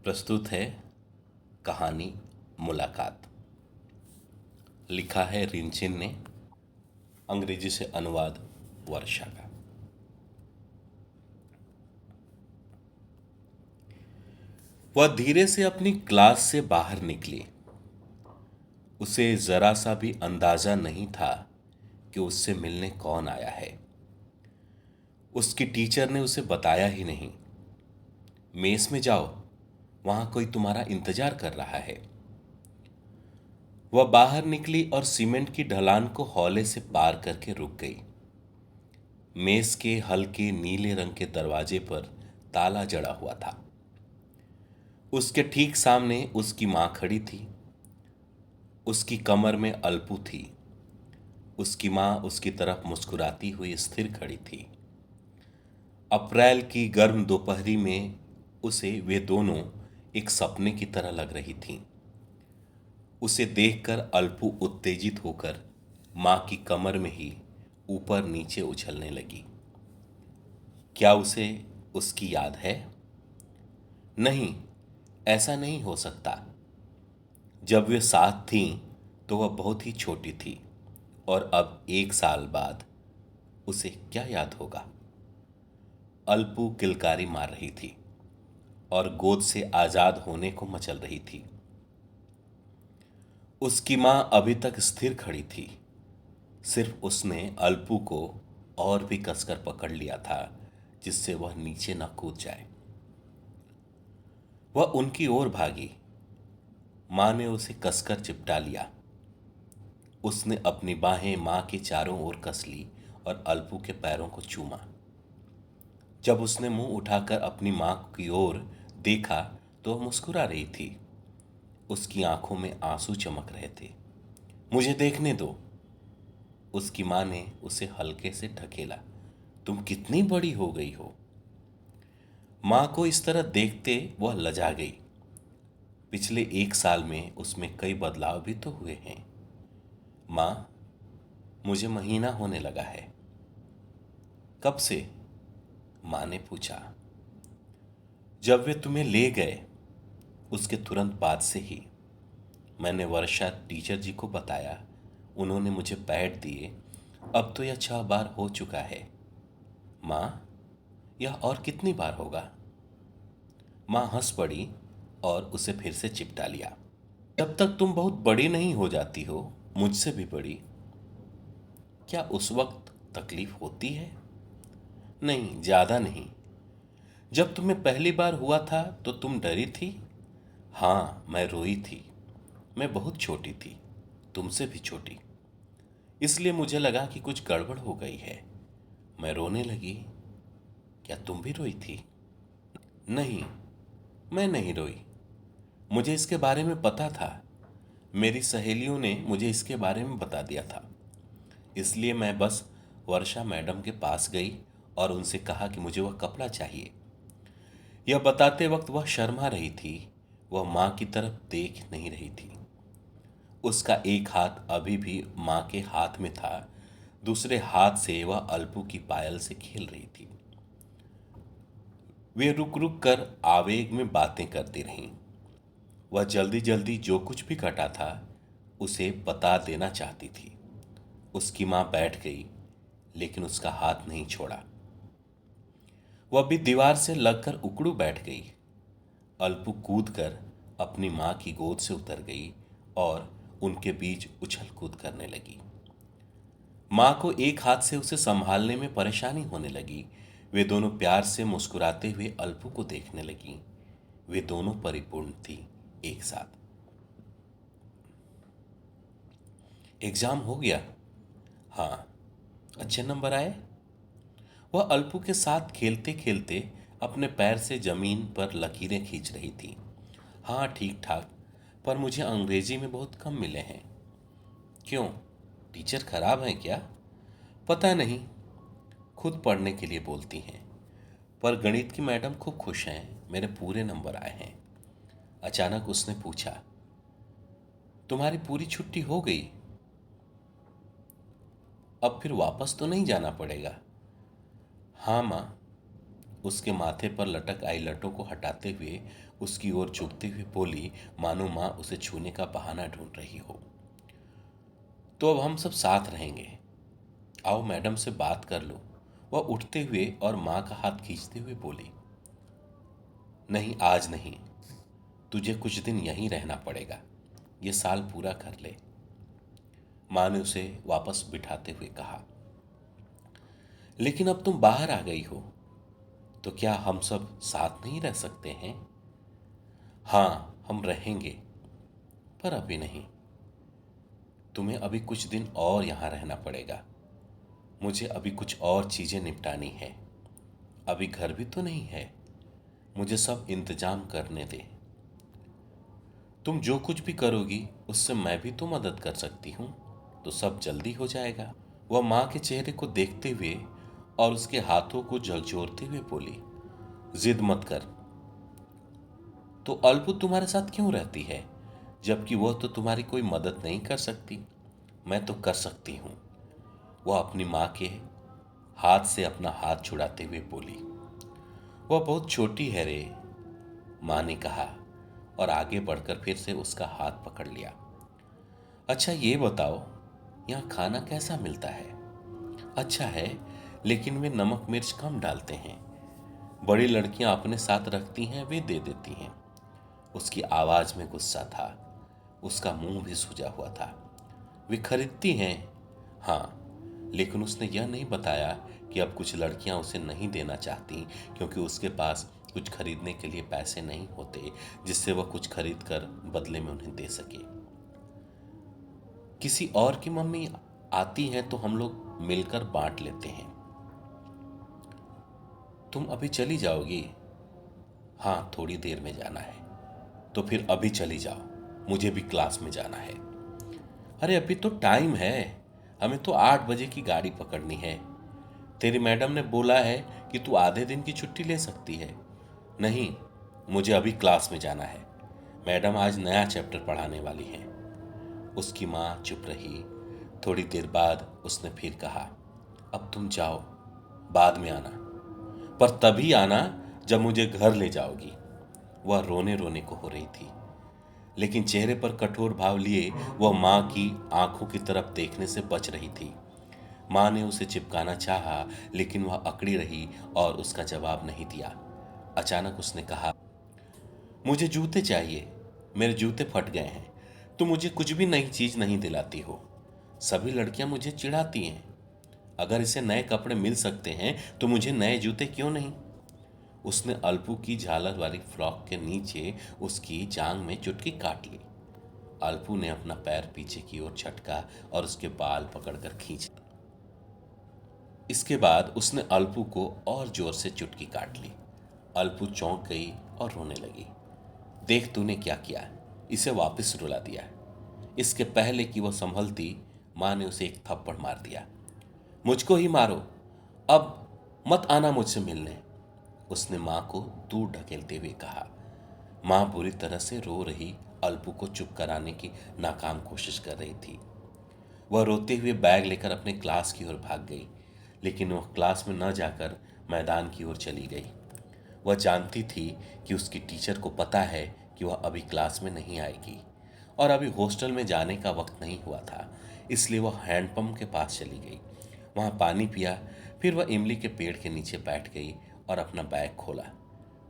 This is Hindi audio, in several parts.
प्रस्तुत है कहानी मुलाकात। लिखा है रिंचिन ने। अंग्रेजी से अनुवाद वर्षा का। वह धीरे से अपनी क्लास से बाहर निकली। उसे जरा सा भी अंदाजा नहीं था कि उससे मिलने कौन आया है। उसकी टीचर ने उसे बताया ही नहीं। मेस में जाओ, वहां कोई तुम्हारा इंतजार कर रहा है। वह बाहर निकली और सीमेंट की ढलान को हौले से पार करके रुक गई। मेज के हल्के नीले रंग के दरवाजे पर ताला जड़ा हुआ था। उसके ठीक सामने उसकी मां खड़ी थी। उसकी कमर में अल्पू थी। उसकी मां उसकी तरफ मुस्कुराती हुई स्थिर खड़ी थी। अप्रैल की गर्म दोपहरी में उसे वे दोनों एक सपने की तरह लग रही थीं। उसे देखकर अल्पू उत्तेजित होकर मां की कमर में ही ऊपर नीचे उछलने लगी। क्या उसे उसकी याद है? नहीं, ऐसा नहीं हो सकता। जब वे साथ थीं तो वह बहुत ही छोटी थी और अब 1 साल बाद उसे क्या याद होगा। अल्पू किलकारी मार रही थी और गोद से आजाद होने को मचल रही थी। उसकी मां अभी तक स्थिर खड़ी थी। सिर्फ उसने अल्पू को और भी कसकर पकड़ लिया था जिससे वह नीचे न कूद जाए। वह उनकी ओर भागी। मां ने उसे कसकर चिपटा लिया। उसने अपनी बाहें मां के चारों ओर कस ली और अल्पू के पैरों को चूमा। जब उसने मुंह उठाकर अपनी मां की ओर देखा तो वह मुस्कुरा रही थी। उसकी आंखों में आंसू चमक रहे थे। मुझे देखने दो। उसकी मां ने उसे हल्के से ढकेला। तुम कितनी बड़ी हो गई हो। मां को इस तरह देखते वह लजा गई। पिछले 1 साल में उसमें कई बदलाव भी तो हुए हैं। मां, मुझे महीना होने लगा है। कब से? मां ने पूछा। जब वे तुम्हें ले गए उसके तुरंत बाद से ही। मैंने वर्षा टीचर जी को बताया। उन्होंने मुझे पैड दिए। अब तो यह 6 बार हो चुका है। मां, यह और कितनी बार होगा? मां हंस पड़ी और उसे फिर से चिपटा लिया। जब तक तुम बहुत बड़ी नहीं हो जाती हो, मुझसे भी बड़ी। क्या उस वक्त तकलीफ होती है? नहीं, ज्यादा नहीं। जब तुम्हें पहली बार हुआ था तो तुम डरी थी? हाँ, मैं रोई थी। मैं बहुत छोटी थी, तुमसे भी छोटी। इसलिए मुझे लगा कि कुछ गड़बड़ हो गई है। मैं रोने लगी। क्या तुम भी रोई थी? नहीं, मैं नहीं रोई। मुझे इसके बारे में पता था। मेरी सहेलियों ने मुझे इसके बारे में बता दिया था। इसलिए मैं बस वर्षा मैडम के पास गई और उनसे कहा कि मुझे वह कपड़ा चाहिए। यह बताते वक्त वह शर्मा रही थी। वह मां की तरफ देख नहीं रही थी। उसका एक हाथ अभी भी मां के हाथ में था। दूसरे हाथ से वह अल्पू की पायल से खेल रही थी। वे रुक रुक कर आवेग में बातें करती रहीं। वह जल्दी जल्दी जो कुछ भी घटा था उसे बता देना चाहती थी। उसकी मां बैठ गई लेकिन उसका हाथ नहीं छोड़ा। वह भी दीवार से लगकर उकड़ू बैठ गई। अल्पू कूद कर अपनी मां की गोद से उतर गई और उनके बीच उछल कूद करने लगी। मां को एक हाथ से उसे संभालने में परेशानी होने लगी। वे दोनों प्यार से मुस्कुराते हुए अल्पू को देखने लगी। वे दोनों परिपूर्ण थी एक साथ। एग्जाम हो गया? हाँ। अच्छे नंबर आए? वह अल्पू के साथ खेलते खेलते अपने पैर से जमीन पर लकीरें खींच रही थी। हाँ, ठीक ठाक। पर मुझे अंग्रेजी में बहुत कम मिले हैं। क्यों? टीचर खराब हैं क्या? पता नहीं। खुद पढ़ने के लिए बोलती हैं। पर गणित की मैडम खूब खुश हैं। मेरे पूरे नंबर आए हैं। अचानक उसने पूछा, तुम्हारी पूरी छुट्टी हो गई? अब फिर वापस तो नहीं जाना पड़ेगा? हाँ माँ, उसके माथे पर लटक आई लटों को हटाते हुए उसकी ओर झुकते हुए बोली, मानो माँ उसे छूने का बहाना ढूंढ रही हो। तो अब हम सब साथ रहेंगे। आओ मैडम से बात कर लो। वह उठते हुए और माँ का हाथ खींचते हुए बोली, नहीं आज नहीं, तुझे कुछ दिन यहीं रहना पड़ेगा, ये साल पूरा कर ले। माँ ने उसे वापस बिठाते हुए कहा, लेकिन अब तुम बाहर आ गई हो, तो क्या हम सब साथ नहीं रह सकते हैं? हाँ हम रहेंगे, पर अभी नहीं। तुम्हें अभी कुछ दिन और यहाँ रहना पड़ेगा। मुझे अभी कुछ और चीजें निपटानी है। अभी घर भी तो नहीं है, मुझे सब इंतजाम करने दे। तुम जो कुछ भी करोगी उससे मैं भी तो मदद कर सकती हूँ, तो सब जल्दी हो जाएगा। वह माँ के चेहरे को देखते हुए और उसके हाथों को झकझोरते हुए बोली, जिद मत कर। तो अल्पू तुम्हारे साथ क्यों रहती है, जबकि वह तो तुम्हारी कोई मदद नहीं कर सकती? मैं तो कर सकती हूँ। वह अपनी माँ के हाथ से अपना हाथ छुड़ाते हुए बोली, वह बहुत छोटी है रे, माँ ने कहा और आगे बढ़कर फिर से उसका हाथ पकड़ लिया। अच्छा ये बताओ, यहाँ खाना कैसा मिलता है? अच्छा है, लेकिन वे नमक मिर्च कम डालते हैं। बड़ी लड़कियां अपने साथ रखती हैं, वे दे देती हैं। उसकी आवाज में गुस्सा था, उसका मुंह भी सूजा हुआ था। वे खरीदती हैं, हाँ, लेकिन उसने यह नहीं बताया कि अब कुछ लड़कियां उसे नहीं देना चाहती क्योंकि उसके पास कुछ खरीदने के लिए पैसे नहीं होते जिससे वह कुछ खरीद कर बदले में उन्हें दे सके। किसी और की मम्मी आती है तो हम लोग मिलकर बांट लेते हैं। तुम अभी चली जाओगी? हाँ थोड़ी देर में जाना है। तो फिर अभी चली जाओ, मुझे भी क्लास में जाना है। अरे अभी तो टाइम है, हमें तो 8 बजे की गाड़ी पकड़नी है। तेरी मैडम ने बोला है कि तू आधे दिन की छुट्टी ले सकती है। नहीं, मुझे अभी क्लास में जाना है। मैडम आज नया चैप्टर पढ़ाने वाली हैं। उसकी माँ चुप रही। थोड़ी देर बाद उसने फिर कहा, अब तुम जाओ, बाद में आना, पर तभी आना जब मुझे घर ले जाओगी। वह रोने रोने को हो रही थी, लेकिन चेहरे पर कठोर भाव लिए वह माँ की आंखों की तरफ देखने से बच रही थी। माँ ने उसे चिपकाना चाहा, लेकिन वह अकड़ी रही और उसका जवाब नहीं दिया। अचानक उसने कहा, मुझे जूते चाहिए, मेरे जूते फट गए हैं। तुम मुझे कुछ भी नई चीज नहीं दिलाती हो। सभी लड़कियां मुझे चिढ़ाती हैं। अगर इसे नए कपड़े मिल सकते हैं तो मुझे नए जूते क्यों नहीं? उसने अल्पू की झालर वाली फ्रॉक के नीचे उसकी जांग में चुटकी काट ली। अल्पू ने अपना पैर पीछे की ओर झटका और उसके बाल पकड़कर खींच। इसके बाद उसने अल्पू को और जोर से चुटकी काट ली। अल्पू चौंक गई और रोने लगी। देख तूने क्या किया, इसे वापस रुला दिया। इसके पहले कि वह संभलती, माँ ने उसे एक थप्पड़ मार दिया। मुझको ही मारो, अब मत आना मुझसे मिलने, उसने माँ को दूर ढकेलते हुए कहा। माँ बुरी तरह से रो रही अल्पू को चुप कराने की नाकाम कोशिश कर रही थी। वह रोते हुए बैग लेकर अपने क्लास की ओर भाग गई, लेकिन वह क्लास में न जाकर मैदान की ओर चली गई। वह जानती थी कि उसकी टीचर को पता है कि वह अभी क्लास में नहीं आएगी और अभी हॉस्टल में जाने का वक्त नहीं हुआ था, इसलिए वह हैंडपंप के पास चली गई। वहाँ पानी पिया, फिर वह इमली के पेड़ के नीचे बैठ गई और अपना बैग खोला।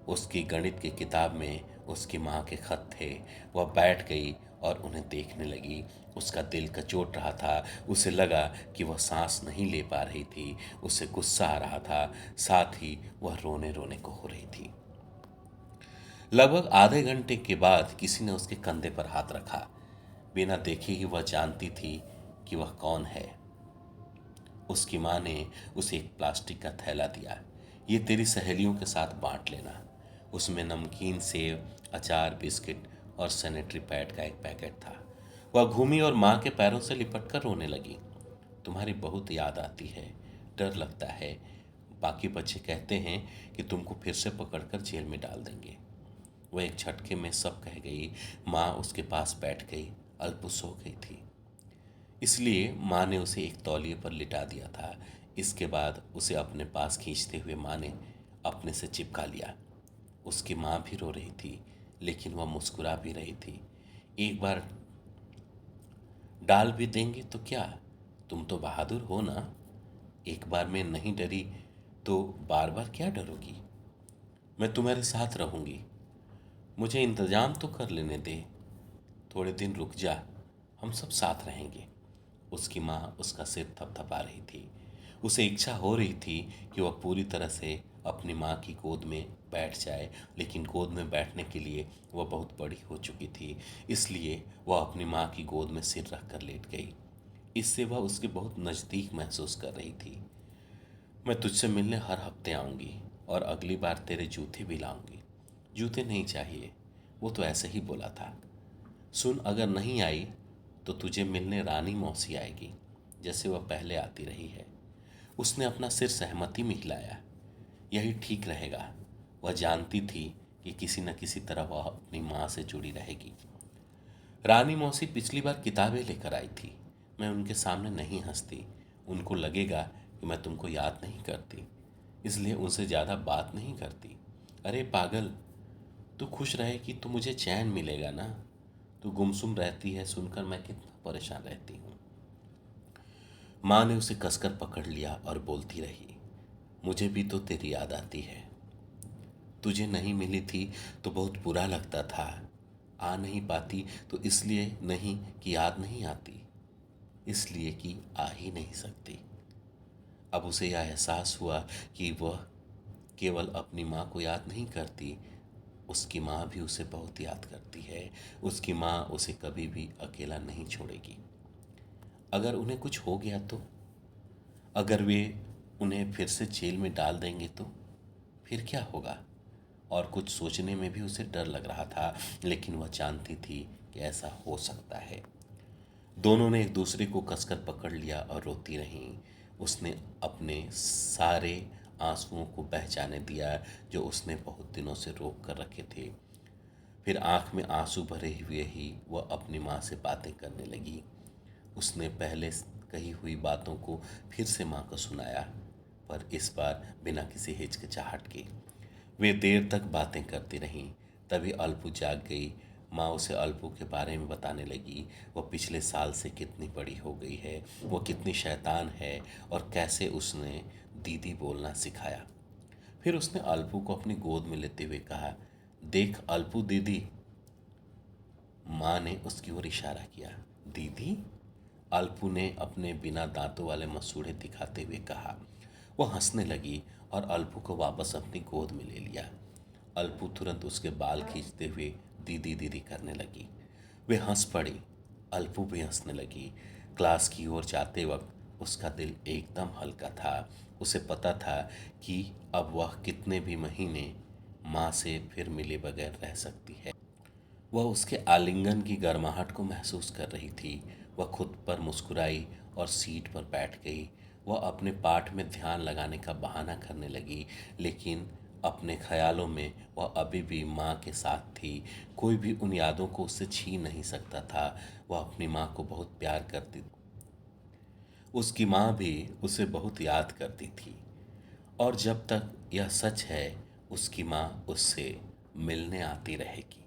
उसकी गणित की किताब में उसकी माँ के खत थे। वह बैठ गई और उन्हें देखने लगी। उसका दिल कचोट रहा था। उसे लगा कि वह सांस नहीं ले पा रही थी। उसे गुस्सा आ रहा था, साथ ही वह रोने रोने को हो रही थी। लगभग आधे घंटे के बाद किसी ने उसके कंधे पर हाथ रखा। बिना देखे ही वह जानती थी कि वह कौन है। उसकी माँ ने उसे एक प्लास्टिक का थैला दिया। ये तेरी सहेलियों के साथ बांट लेना। उसमें नमकीन, सेव, अचार, बिस्किट और सैनिटरी पैड का एक पैकेट था। वह घूमी और माँ के पैरों से लिपट कर रोने लगी। तुम्हारी बहुत याद आती है, डर लगता है। बाकी बच्चे कहते हैं कि तुमको फिर से पकड़कर जेल में डाल देंगे। वह एक झटके में सब कह गई। माँ उसके पास बैठ गई। अल्पू सो गई थी, इसलिए माँ ने उसे एक तौलिए पर लिटा दिया था। इसके बाद उसे अपने पास खींचते हुए माँ ने अपने से चिपका लिया। उसकी माँ भी रो रही थी, लेकिन वह मुस्कुरा भी रही थी। एक बार डाल भी देंगे तो क्या, तुम तो बहादुर हो ना। एक बार मैं नहीं डरी तो बार बार क्या डरोगी। मैं तुम्हारे साथ रहूंगी, मुझे इंतजाम तो कर लेने दे। थोड़े दिन रुक जा, हम सब साथ रहेंगे। उसकी माँ उसका सिर थपथपा रही थी। उसे इच्छा हो रही थी कि वह पूरी तरह से अपनी माँ की गोद में बैठ जाए, लेकिन गोद में बैठने के लिए वह बहुत बड़ी हो चुकी थी। इसलिए वह अपनी माँ की गोद में सिर रख कर लेट गई। इससे वह उसके बहुत नज़दीक महसूस कर रही थी। मैं तुझसे मिलने हर हफ्ते आऊँगी और अगली बार तेरे जूते भी लाऊंगी। जूते नहीं चाहिए, वो तो ऐसे ही बोला था। सुन, अगर नहीं आई तो तुझे मिलने रानी मौसी आएगी, जैसे वह पहले आती रही है। उसने अपना सिर सहमति में हिलाया। यही ठीक रहेगा। वह जानती थी कि किसी न किसी तरह वह अपनी माँ से जुड़ी रहेगी। रानी मौसी पिछली बार किताबें लेकर आई थी। मैं उनके सामने नहीं हंसती, उनको लगेगा कि मैं तुमको याद नहीं करती, इसलिए उनसे ज़्यादा बात नहीं करती। अरे पागल, तू खुश रहेगी तो मुझे चैन मिलेगा ना। तू गुमसुम रहती है, सुनकर मैं कितना परेशान रहती हूँ। माँ ने उसे कसकर पकड़ लिया और बोलती रही, मुझे भी तो तेरी याद आती है। तुझे नहीं मिली थी तो बहुत बुरा लगता था। आ नहीं पाती तो इसलिए नहीं कि याद नहीं आती, इसलिए कि आ ही नहीं सकती। अब उसे यह एहसास हुआ कि वह केवल अपनी माँ को याद नहीं करती, उसकी माँ भी उसे बहुत याद करती है। उसकी माँ उसे कभी भी अकेला नहीं छोड़ेगी। अगर उन्हें कुछ हो गया तो, अगर वे उन्हें फिर से जेल में डाल देंगे तो फिर क्या होगा। और कुछ सोचने में भी उसे डर लग रहा था, लेकिन वह जानती थी कि ऐसा हो सकता है। दोनों ने एक दूसरे को कसकर पकड़ लिया और रोती रहीं। उसने अपने सारे आंसुओं को बह जाने दिया जो उसने बहुत दिनों से रोक कर रखे थे। फिर आंख में आंसू भरे हुए ही वह अपनी माँ से बातें करने लगी। उसने पहले कही हुई बातों को फिर से माँ को सुनाया, पर इस बार बिना किसी हिचकिचाहट के। वे देर तक बातें करती रहीं। तभी अल्पू जाग गई। माँ उसे अल्पू के बारे में बताने लगी। वह पिछले साल से कितनी बड़ी हो गई है, वह कितनी शैतान है, और कैसे उसने दीदी बोलना सिखाया। फिर उसने अल्पू को अपनी गोद में लेते हुए कहा, देख अल्पू दीदी। माँ ने उसकी ओर इशारा किया। दीदी? अल्पू ने अपने बिना दांतों वाले मसूड़े दिखाते हुए कहा। वह हंसने लगी और अल्पू को वापस अपनी गोद में ले लिया। अल्पू तुरंत उसके बाल खींचते हुए दीदी दीदी करने लगी। वे हंस पड़ी। अल्पू भी हंसने लगी। क्लास की ओर जाते वक्त उसका दिल एकदम हल्का था। उसे पता था कि अब वह कितने भी महीने माँ से फिर मिले बगैर रह सकती है। वह उसके आलिंगन की गर्माहट को महसूस कर रही थी। वह खुद पर मुस्कुराई और सीट पर बैठ गई। वह अपने पाठ में ध्यान लगाने का बहाना करने लगी, लेकिन अपने ख्यालों में वह अभी भी माँ के साथ थी। कोई भी उन यादों को उससे छीन नहीं सकता था। वह अपनी माँ को बहुत प्यार करती, उसकी माँ भी उसे बहुत याद करती थी। और जब तक यह सच है, उसकी माँ उससे मिलने आती रहेगी।